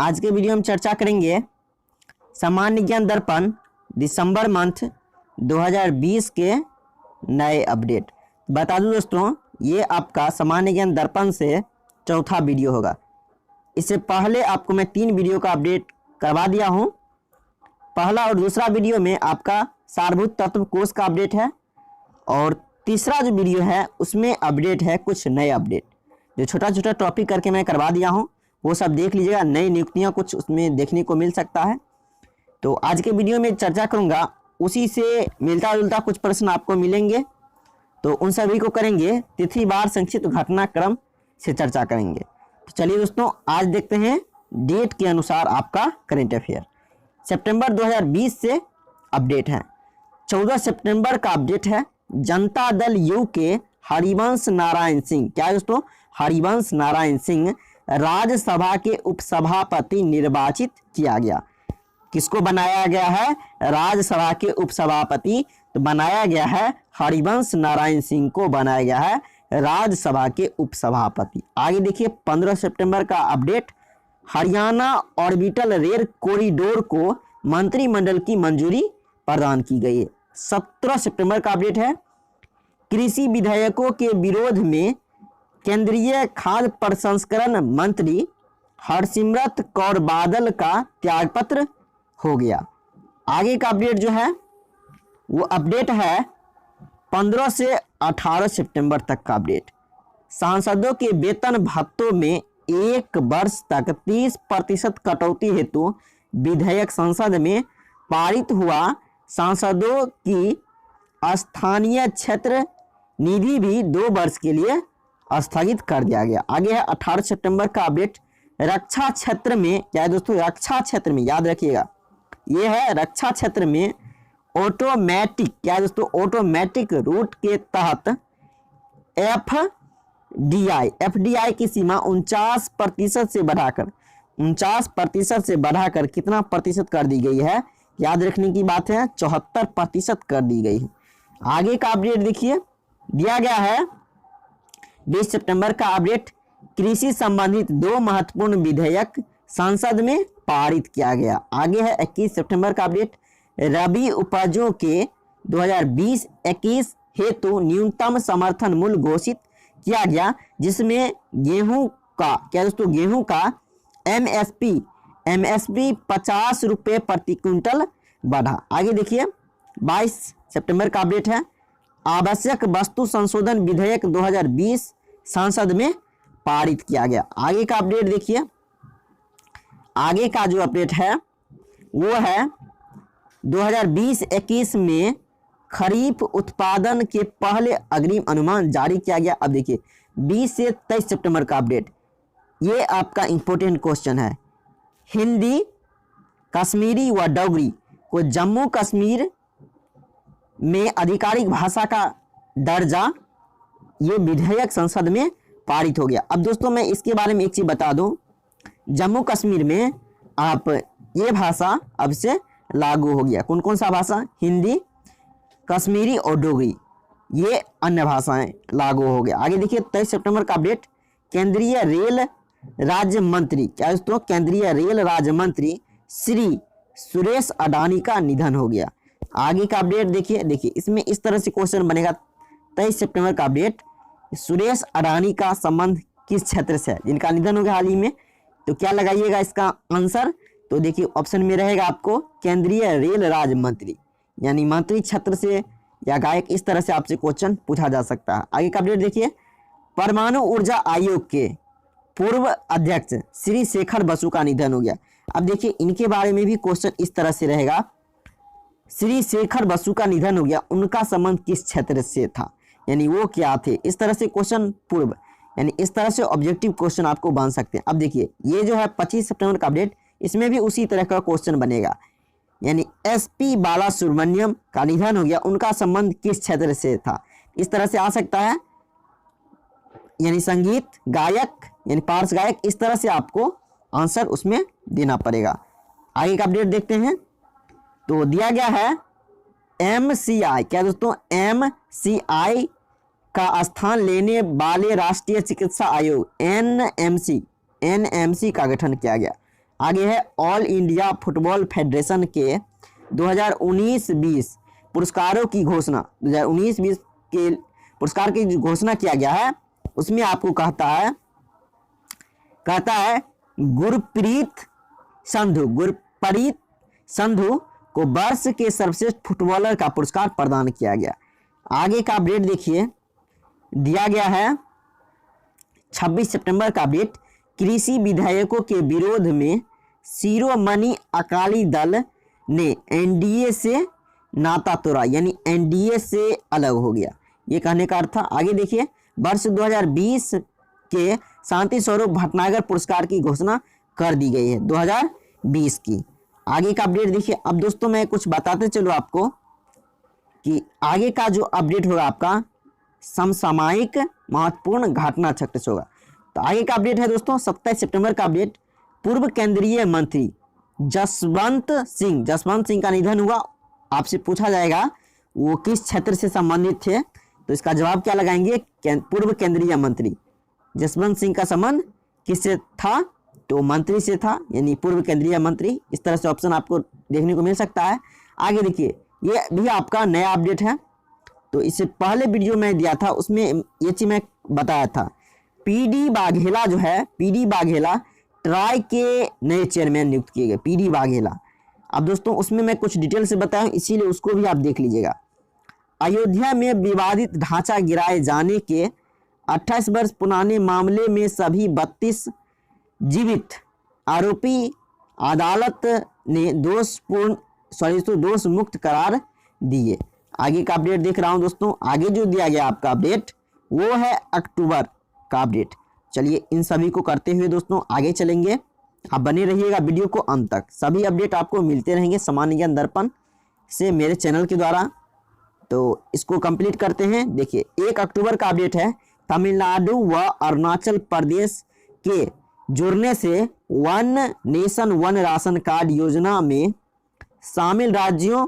आज के वीडियो में चर्चा करेंगे सामान्य ज्ञान दर्पण दिसंबर मंथ 2020 के नए अपडेट। बता दूं दोस्तों, ये आपका सामान्य ज्ञान दर्पण से चौथा वीडियो होगा। इससे पहले आपको मैं 3 वीडियो का अपडेट करवा दिया हूं। पहला और दूसरा वीडियो में आपका सारभूत तत्व कोर्स का अपडेट है और तीसरा जो वीडियो है उसमें अपडेट है कुछ नए अपडेट जो छोटा छोटा टॉपिक करके मैं करवा दिया हूं। वो सब देख लीजिएगा, नई नियुक्तियां कुछ उसमें देखने को मिल सकता है। तो आज के वीडियो में चर्चा करूंगा, उसी से मिलता जुलता कुछ प्रश्न आपको मिलेंगे, तो उन सभी को करेंगे। तिथिवार संक्षिप्त घटनाक्रम से चर्चा करेंगे। तो चलिए दोस्तों, आज देखते हैं डेट के अनुसार आपका करंट अफेयर। सितंबर 2020 से अपडेट है। 14 सितंबर का अपडेट है। जनता दल यू के हरिवंश नारायण सिंह, क्या है दोस्तों, हरिवंश नारायण सिंह राज्यसभा के उपसभापति निर्वाचित किया गया। किसको बनाया गया है? राज्यसभा के उपसभापति तो बनाया गया है हरिवंश नारायण सिंह को बनाया गया है राज्यसभा के उपसभापति। आगे देखिए 15 सितंबर का update. Haryana orbital rail corridor को मंत्रिमंडल की मंजूरी प्रदान की गई है। 17 सितंबर का अपडेट है। कृषि विधेयकों के विरोध में केंद्रीय खाद्य प्रसंस्करण मंत्री हरसिमरत कौर बादल का त्यागपत्र हो गया। आगे का अपडेट जो है वो अपडेट है 15 से 18 सितंबर तक का अपडेट। सांसदों के वेतन भत्तों में 1 वर्ष तक 30% कटौती हेतु विधेयक संसद में पारित हुआ। सांसदों की स्थानीय क्षेत्र निधि भी 2 वर्ष के लिए स्थगित कर दिया गया। आगे है 18 सितंबर का अपडेट। रक्षा क्षेत्र में, क्या है दोस्तों, रक्षा क्षेत्र में याद रखिएगा, ये है रक्षा क्षेत्र में ऑटोमेटिक, क्या है दोस्तों, ऑटोमेटिक रूट के तहत एफडीआई की सीमा 49% से बढ़ाकर कितना प्रतिशत कर दी गई है? याद रखने की बात है, 74% कर दी गई है। आगे का अपडेट देखिए, दिया गया है 20 सितंबर का अपडेट। कृषि संबंधित 2 महत्वपूर्ण विधेयक संसद में पारित किया गया। आगे है 21 सितंबर का अपडेट। रबी उपजों के 2020-21 हेतु न्यूनतम समर्थन मूल्य घोषित किया गया, जिसमें गेहूं का, क्या दोस्तों, गेहूं का एमएसपी 50 रुपये प्रति क्विंटल बढ़ा। आगे देखिए 22 सितंबर का अपडेट है। आवश्यक वस्तु संशोधन विधेयक 2020 संसद में पारित किया गया। आगे का अपडेट देखिए, आगे का जो अपडेट है वो है 2020-21 में खरीफ उत्पादन के पहले अग्रिम अनुमान जारी किया गया। अब देखिए 20 से 23 सितंबर का अपडेट, ये आपका इंपॉर्टेंट क्वेश्चन है। हिंदी, कश्मीरी व डोगरी को जम्मू कश्मीर में आधिकारिक भाषा का दर्जा, ये विधेयक संसद में पारित हो गया। अब दोस्तों मैं इसके बारे में एक चीज बता दूं, जम्मू कश्मीर में आप ये भाषा अब से लागू हो गया। कौन कौन सा भाषा? हिंदी, कश्मीरी और डोगरी, ये अन्य भाषाएं लागू हो गया। आगे देखिए 23 सितंबर का अपडेट। केंद्रीय रेल राज्य मंत्री, क्या दोस्तों, केंद्रीय रेल राज्य मंत्री श्री सुरेश अडानी का निधन हो गया। आगे का अपडेट देखिए इसमें इस तरह से क्वेश्चन बनेगा। 23 सितंबर का अपडेट, सुरेश अडानी का संबंध किस क्षेत्र से है? जिनका निधन हो गया हाल ही में, तो क्या लगाइएगा इसका आंसर? तो देखिए ऑप्शन में रहेगा आपको केंद्रीय रेल राज्य मंत्री, यानी मंत्री क्षेत्र से या गायक, इस तरह से आपसे क्वेश्चन पूछा जा सकता है। आगे का अपडेट देखिए। परमाणु ऊर्जा आयोग के पूर्व अध्यक्ष श्री शेखर बसु का निधन हो गया। अब देखिए इनके बारे में भी क्वेश्चन इस तरह से रहेगा, श्री शेखर बसु का निधन हो गया, उनका संबंध किस क्षेत्र से था, यानी वो क्या थे? इस तरह से क्वेश्चन पूर्व, यानी इस तरह से ऑब्जेक्टिव क्वेश्चन आपको बन सकते हैं। अब देखिए ये जो है 25 सितंबर का अपडेट, इसमें भी उसी तरह का क्वेश्चन बनेगा, यानी एसपी बालासुब्रमण्यम का निधन हो गया, उनका संबंध किस क्षेत्र से था? इस तरह से आ सकता है, यानी संगीत गायक, यानी पार्श्व गायक, इस तरह से आपको आंसर उसमें देना पड़ेगा। आगे का अपडेट देखते हैं। तो दिया गया है एमसीआई, क्या दोस्तों, एमसीआई का स्थान लेने वाले राष्ट्रीय चिकित्सा आयोग एनएमसी का गठन किया गया। आगे है ऑल इंडिया फुटबॉल फेडरेशन के 2019-20 पुरस्कारों की घोषणा। 2019-20 के पुरस्कार की जो घोषणा किया गया है उसमें आपको कहता है गुरप्रीत संधू को वर्ष के सर्वश्रेष्ठ फुटबॉलर का पुरस्कार प्रदान किया गया। आगे का अपडेट देखिए, दिया गया है 26 सितंबर का अपडेट। कृषि विधेयकों के विरोध में शिरोमणि अकाली दल ने एनडीए से नाता तोड़ा, यानी एनडीए से अलग हो गया, ये कहने का अर्थ था। आगे देखिए, वर्ष 2020 के शांति स्वरूप भटनागर पुरस्कार की घोषणा कर दी गई है 2020 की। आगे का अपडेट देखिए। अब दोस्तों मैं कुछ बताते चलो आपको कि आगे का जो अपडेट होगा आपका समसामयिक महत्वपूर्ण घटना चक्र से होगा। तो आगे का अपडेट है दोस्तों 27 सितंबर का अपडेट। पूर्व केंद्रीय मंत्री जसवंत सिंह का निधन हुआ। आपसे पूछा जाएगा वो किस क्षेत्र से संबंधित थे, तो इसका जवाब क्या लगाएंगे, पूर्व केंद्रीय मंत्री। जसवंत सिंह का संबंध किससे था, तो मंत्री से था, यानी पूर्व केंद्रीय मंत्री। इस तरह से ऑप्शन आपको देखने को मिल सकता है। आगे देखिए, ये भी आपका नया अपडेट है, तो इससे पहले वीडियो में दिया था उसमें ये चीज मैं बताया था। पीडी बाघेला ट्राई के नए चेयरमैन नियुक्त किए गए, पीडी बाघेला। अब दोस्तों उसमें मैं कुछ डिटेल से बताया, इसीलिए उसको भी आप देख लीजिएगा। अयोध्या में विवादित ढांचा गिराए जाने के 28 वर्ष पुराने मामले में सभी 32 जीवित आरोपी अदालत ने दोष मुक्त करार दिए। आगे का अपडेट देख रहा हूं दोस्तों। आगे जो दिया गया आपका अपडेट वो है अक्टूबर का अपडेट। चलिए इन सभी को करते हुए दोस्तों आगे चलेंगे। आप बने रहिएगा वीडियो को अंत तक, सभी अपडेट आपको मिलते रहेंगे सामान्य ज्ञान दर्पण से मेरे चैनल के द्वारा। तो इसको कंप्लीट करते हैं। देखिए 1 अक्टूबर का अपडेट है। तमिलनाडु व अरुणाचल प्रदेश के जुड़ने से one nation one ration card योजना में शामिल राज्यों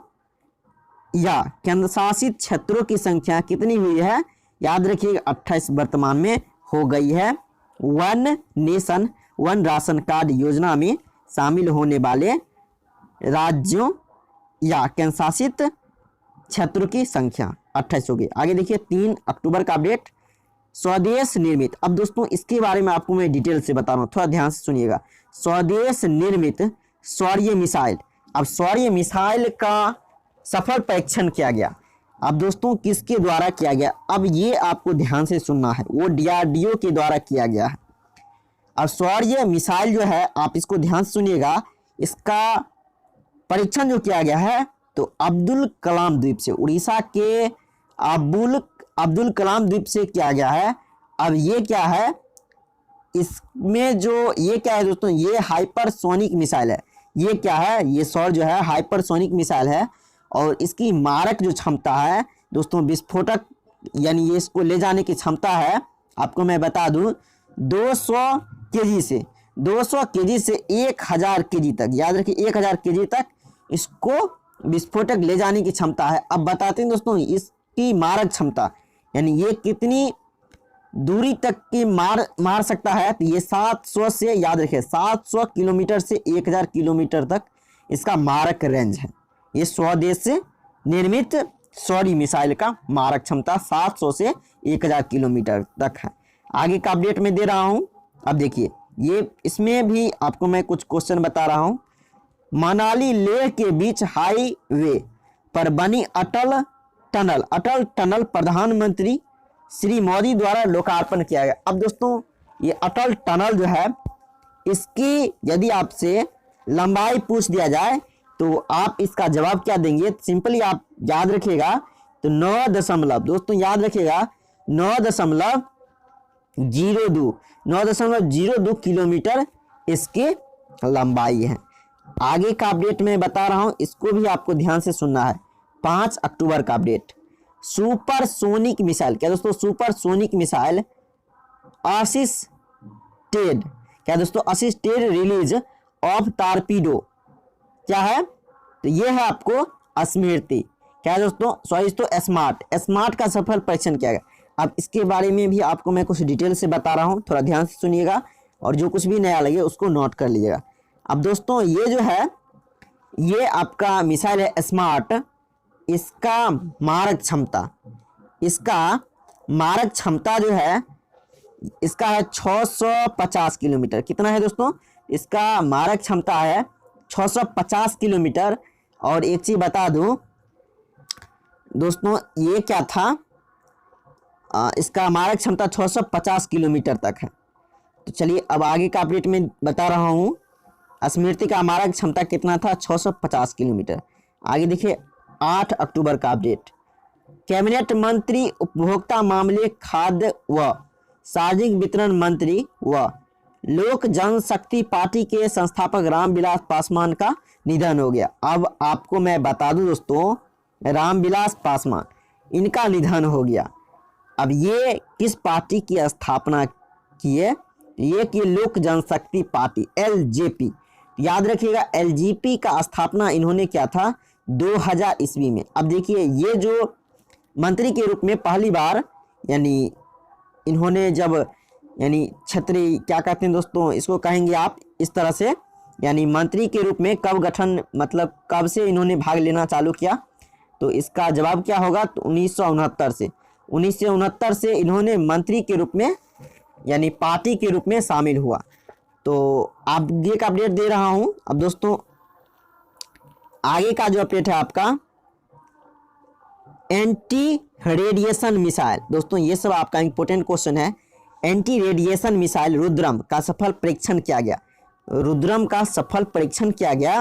या केंद्रशासित क्षेत्रों की संख्या कितनी हुई है, याद रखिएगा 28 वर्तमान में हो गई है। One nation one ration card योजना में शामिल होने वाले राज्यों या केंद्रशासित क्षेत्रों की संख्या 28 हो गई। आगे देखिए 3 अक्टूबर का अपडेट, स्वदेश निर्मित। अब दोस्तों इसके बारे में आपको मैं डिटेल से बता रहा हूँ, थोड़ा ध्यान से सुनिएगा। स्वदेश निर्मित सौर्य मिसाइल। अब सौर्य मिसाइल का सफल परीक्षण किया गया। अब दोस्तों किसके द्वारा किया गया, अब ये आपको ध्यान से सुनना है, वो डीआरडीओ के द्वारा किया गया है। अब सौर्य मिसाइल जो है आप इसको ध्यान से सुनिएगा, इसका परीक्षण जो किया गया है तो अब्दुल कलाम द्वीप से, उड़ीसा के अब्दुल कलाम द्वीप से किया गया है। अब ये क्या है, इसमें जो ये क्या है दोस्तों, ये हाइपरसोनिक मिसाइल है। ये क्या है, ये सौर जो है हाइपरसोनिक मिसाइल है और इसकी मारक जो क्षमता है दोस्तों, विस्फोटक यानी ये इसको ले जाने की क्षमता है, आपको मैं बता दूं 200 केजी से 1000 केजी तक, याद रखिए 1000 केजी तक इसको विस्फोटक ले जाने की क्षमता है। अब बताते हैं दोस्तों इसकी मारक क्षमता, यानी ये कितनी दूरी तक की मार सकता है, तो ये 700 से, याद रखिए 700 किलोमीटर से 1000 किलोमीटर तक इसका मारक रेंज है। ये स्वदेश से निर्मित सौर्य मिसाइल का मारक क्षमता 700 से 1000 किलोमीटर तक है। आगे का अपडेट में दे रहा हूं। अब देखिए ये इसमें भी आपको मैं कुछ क्वेश्चन बता रहा हूं। मनाली लेह के बीच हाईवे पर बनी अटल टनल प्रधानमंत्री श्री मोदी द्वारा लोकार्पण किया गया। अब दोस्तों ये अटल टनल जो है, इसकी यदि आपसे लंबाई पूछ दिया जाए तो आप इसका जवाब क्या देंगे, सिंपली आप याद रखिएगा तो 9.02 किलोमीटर इसकी लंबाई है। आगे का अपडेट मैं बता रहा हूं, इसको भी आपको ध्यान से सुनना है। 5 अक्टूबर का अपडेट, सुपरसोनिक मिसाइल। क्या दोस्तों, सुपरसोनिक मिसाइल असिस्टेड, क्या दोस्तों, असिस्टेड रिलीज ऑफ टारपीडो क्या है, तो ये है आपको स्मृति, क्या है दोस्तों, सॉरी तो स्मार्ट का सफल परीक्षण किया गया। अब इसके बारे में भी आपको मैं कुछ डिटेल से बता रहा हूं, थोड़ा ध्यान से सुनिएगा और जो कुछ भी नया लगे उसको नोट कर लीजिएगा। अब दोस्तों ये जो है ये आपका मिसाइल है स्मार्ट, इसका मारक क्षमता जो है इसका है 650 किलोमीटर। कितना है दोस्तों? इसका मारक क्षमता है 650 किलोमीटर। और एक चीज बता दूं दोस्तों, ये क्या था, इसका मारक क्षमता 650 किलोमीटर तक है। तो चलिए अब आगे का अपडेट में बता रहा हूँ। स्मृति का मारक क्षमता कितना था? 650 किलोमीटर। आगे देखिए 8 अक्टूबर का अपडेट। कैबिनेट मंत्री उपभोक्ता मामले, खाद्य व सार्वजनिक वितरण मंत्री व लोक जनशक्ति पार्टी के संस्थापक रामविलास पासवान का निधन हो गया। अब आपको मैं बता दूं दोस्तों, रामविलास पासवान इनका निधन हो गया। अब ये किस पार्टी की स्थापना किए? ये की लोक जनशक्ति पार्टी एलजेपी। याद रखिएगा एलजेपी का स्थापना इन्होंने किया था 2000 ईस्वी में। अब देखिए ये जो मंत्री के रूप में पहली बार यानी इन्होंने जब यानी छत्री क्या कहते हैं दोस्तों, इसको कहेंगे आप इस तरह से, यानी मंत्री के रूप में कब गठन मतलब कब से इन्होंने भाग लेना चालू किया? तो इसका जवाब क्या होगा? तो 1969 से। 1969 से इन्होंने मंत्री के रूप में यानी पार्टी के रूप में शामिल हुआ। तो आगे का अपडेट दे रहा हूं। अब दोस्तों आगे का जो अपडेट है आपका एंटी रेडिएशन मिसाइल। दोस्तों ये सब आपका इंपॉर्टेंट क्वेश्चन है। एंटी रेडिएशन मिसाइल रुद्रम का सफल परीक्षण किया गया। रुद्रम का सफल परीक्षण किया गया।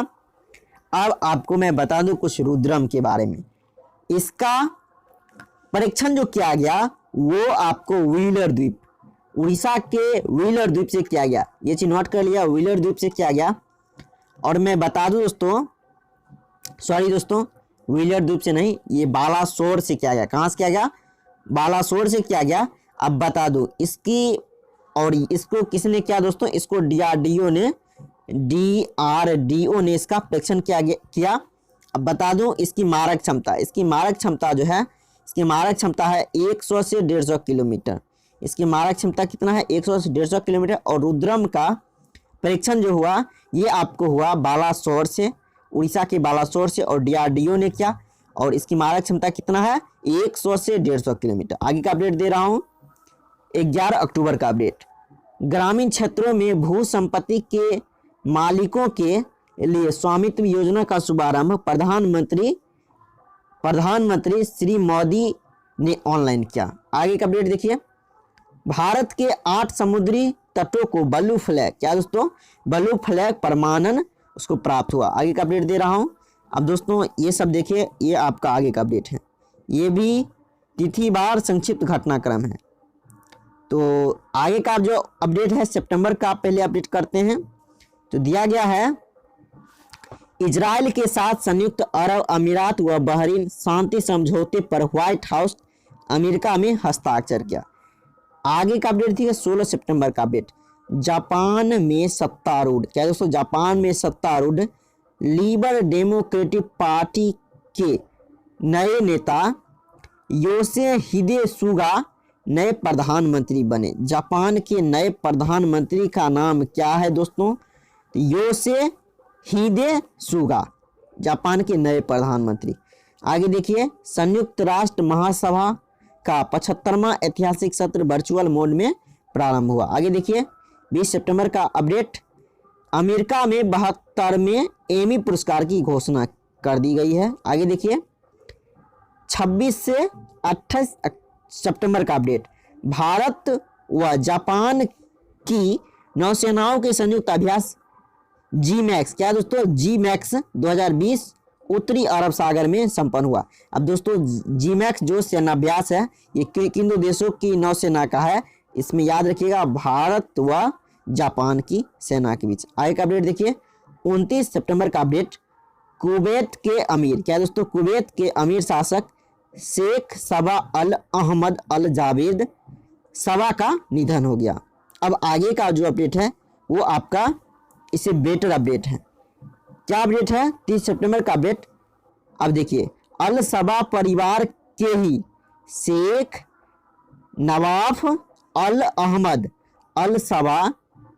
अब आपको मैं बता दूं कुछ रुद्रम के बारे में। इसका परीक्षण जो किया गया वो आपको व्हीलर द्वीप, उड़ीसा के व्हीलर द्वीप से किया गया। ये चीज नोट कर लिया, व्हीलर द्वीप से किया गया। और मैं बता दूं दोस्तों, सॉरी दोस्तों, व्हीलर द्वीप से नहीं, ये बालासोर से किया गया। कहाँ से किया गया? बालासोर से किया गया। अब बता दूं इसकी और इसको किसने किया दोस्तों? इसको डीआरडीओ ने इसका परीक्षण किया। अब बता दूं इसकी मारक क्षमता जो है, इसकी मारक क्षमता है 100 से 150 किलोमीटर। इसकी मारक क्षमता कितना है? 100 से 150 किलोमीटर। और रुद्रम का परीक्षण जो हुआ ये आपको हुआ बालासोर से, उड़ीसा के बालासोर से, और डीआरडीओ ने किया। और इसकी मारक क्षमता कितना है? 100 से 150 किलोमीटर। आगे का अपडेट दे रहा हूं 11 अक्टूबर का अपडेट। ग्रामीण क्षेत्रों में भू संपत्ति के मालिकों के लिए स्वामित्व योजना का शुभारंभ प्रधानमंत्री श्री मोदी ने ऑनलाइन किया। आगे का अपडेट देखिए। भारत के 8 समुद्री तटों को ब्लू फ्लैग, क्या दोस्तों? ब्लू फ्लैग प्रमाणन उसको प्राप्त हुआ। आगे का अपडेट दे रहा हूं। अब दोस्तों ये सब देखिए, ये आपका आगे का अपडेट है। ये भी तिथिवार संक्षिप्त घटनाक्रम है। तो आगे का जो अपडेट है सितंबर का पहले अपडेट करते हैं। तो दिया गया है इजराइल के साथ संयुक्त अरब अमीरात व बहरीन शांति समझौते पर व्हाइट हाउस अमेरिका में हस्ताक्षर किया। आगे का अपडेट थी 16 सितंबर का अपडेट। जापान में सत्तारूढ़, क्या दोस्तों? जापान में सत्तारूढ़ लिबरल डेमोक्रेटिक पार्टी के नए नेता योशिहिदे सुगा नए प्रधानमंत्री बने। जापान के नए प्रधानमंत्री का नाम क्या है दोस्तों? योशिहिदे सुगा, जापान के नए प्रधानमंत्री। आगे देखिए, संयुक्त राष्ट्र महासभा का 75वां ऐतिहासिक सत्र वर्चुअल मोड में प्रारंभ हुआ। आगे देखिए 20 सितंबर का अपडेट। अमेरिका में 72वें एमी पुरस्कार की घोषणा कर दी गई है। आगे देखिए 26 से 28 सितंबर का अपडेट। भारत व जापान की नौसेनाओं के संयुक्त अभ्यास जी-मैक्स, क्या दोस्तों? जी-मैक्स 2020 उत्तरी अरब सागर में संपन्न हुआ। अब दोस्तों जी-मैक्स जो सेनाभ्यास है ये किन दो देशों की नौसेना का है? इसमें याद रखिएगा भारत व जापान की सेना के बीच। आगे का अपडेट देखिए 29 सितंबर का अपडेट। कुवैत के अमीर, क्या दोस्तों? कुवैत के अमीर शासक शेख सबा अल अहमद अल जावेद सबा का निधन हो गया। अब आगे का जो अपडेट है वो आपका इससे बेटर अपडेट है। क्या अपडेट है? 30 सितंबर का अपडेट। अब देखिए अल सबा परिवार के ही शेख नवाफ अल अहमद अल सबा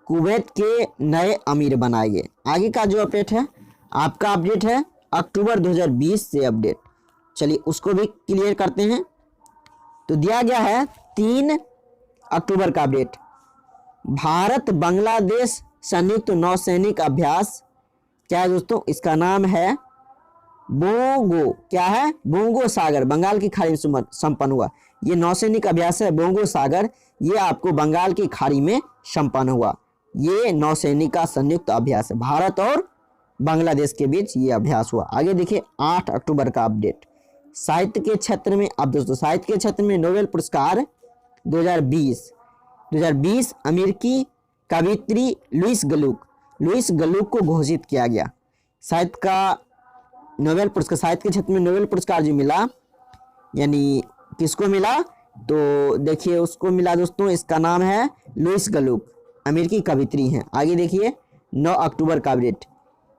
कुवैत के नए अमीर बनाए गए। आगे का जो अपडेट है आपका अपडेट है अक्टूबर 2020 से अपडेट। चलिए उसको भी क्लियर करते हैं। तो दिया गया है 3 अक्टूबर का अपडेट। भारत बांग्लादेश संयुक्त नौसैनिक अभ्यास क्या है दोस्तों, इसका नाम है बोंगो। क्या है? बोंगो सागर, बंगाल की खाड़ी में संपन्न हुआ। ये नौसैनिक अभ्यास है बोंगो सागर, ये आपको बंगाल की खाड़ी में संपन्न हुआ। ये नौसैनिक का संयुक्त अभ्यास है, भारत और बांग्लादेश के बीच ये अभ्यास हुआ। आगे देखिए 8 अक्टूबर का अपडेट। साहित्य के क्षेत्र में, अब दोस्तों साहित्य के क्षेत्र में नोबेल पुरस्कार 2020 अमेरिकी कवियत्री लुइस गलुक को घोषित किया गया। साहित्य का नोबेल पुरस्कार, साहित्य के क्षेत्र में नोबेल पुरस्कार जो मिला, यानी किसको मिला, तो देखिए उसको मिला दोस्तों, इसका नाम है लुइस गलुक, अमेरिकी कवियत्री हैं। आगे देखिए 9 अक्टूबर का अपडेट।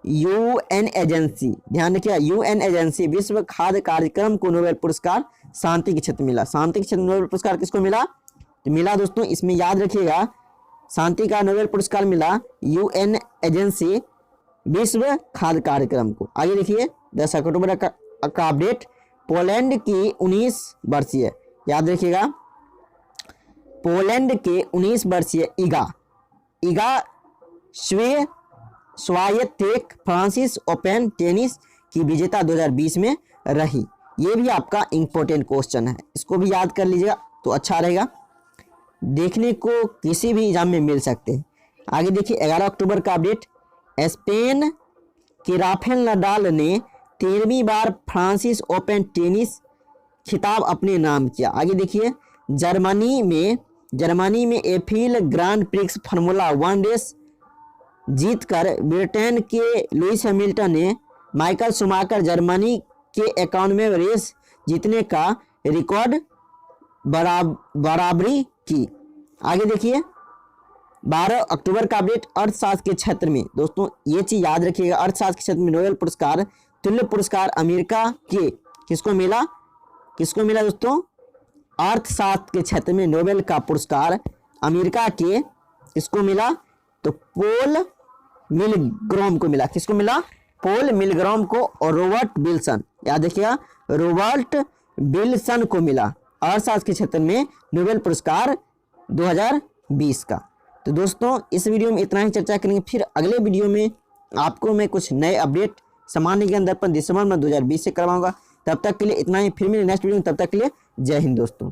यूएन एजेंसी, ध्यान रखिए यूएन एजेंसी विश्व खाद्य कार्यक्रम को नोबेल पुरस्कार शांति के क्षेत्र में मिला। शांति के क्षेत्र में नोबेल पुरस्कार किसको मिला, तो मिला दोस्तों, इसमें याद रखिएगा शांति का नोबेल पुरस्कार मिला यूएन एजेंसी विश्व खाद्य कार्यक्रम को। आगे देखिए 10 अक्टूबर का अपडेट। पोलैंड की 19 वर्षीय, याद रखिएगा पोलैंड के 19 वर्षीय इगा स्वायत्तेक फ्रांसिस ओपन टेनिस की विजेता 2020 में रही। ये भी आपका इंपॉर्टेंट क्वेश्चन है, इसको भी याद कर लीजिएगा तो अच्छा रहेगा, देखने को किसी भी एग्जाम में मिल सकते हैं। आगे देखिए 11 अक्टूबर का अपडेट। स्पेन के राफेल नडाल ने 13वीं बार फ्रांसिस ओपन टेनिस खिताब अपने नाम किया। आगे देखिए जर्मनी में Eifel Grand Prix Formula 1 race जीतकर ब्रिटेन के लुइस हैमिल्टन ने माइकल शूमाकर जर्मनी के 91वें रेस जीतने का रिकॉर्ड बराबरी की। आगे देखिए 12 अक्टूबर का अपडेट। अर्थशास्त्र के क्षेत्र में दोस्तों ये चीज याद रखिएगा, अर्थशास्त्र के क्षेत्र में नोबेल पुरस्कार तुल्य पुरस्कार अमेरिका के किसको मिला दोस्तों, अर्थशास्त्र के क्षेत्र में नोबेल का पुरस्कार अमेरिका के किसको मिला, तो पोल मिलग्रॉम को मिला। किसको मिला, पोल मिलग्रॉम को और रॉबर्ट विल्सन, याद रखिएगा रॉबर्ट विल्सन को मिला अर्थशास्त्र के क्षेत्र में नोबेल पुरस्कार 2020 का। तो दोस्तों इस वीडियो में इतना ही चर्चा करेंगे, फिर अगले वीडियो में आपको मैं कुछ नए अपडेट सामान्य ज्ञान दर्पण दिसंबर में 2020 से करवाऊंगा। तब तक के लिए इतना ही, फिर मेरे नेक्स्ट वीडियो में, तब तक के लिए जय हिंद दोस्तों।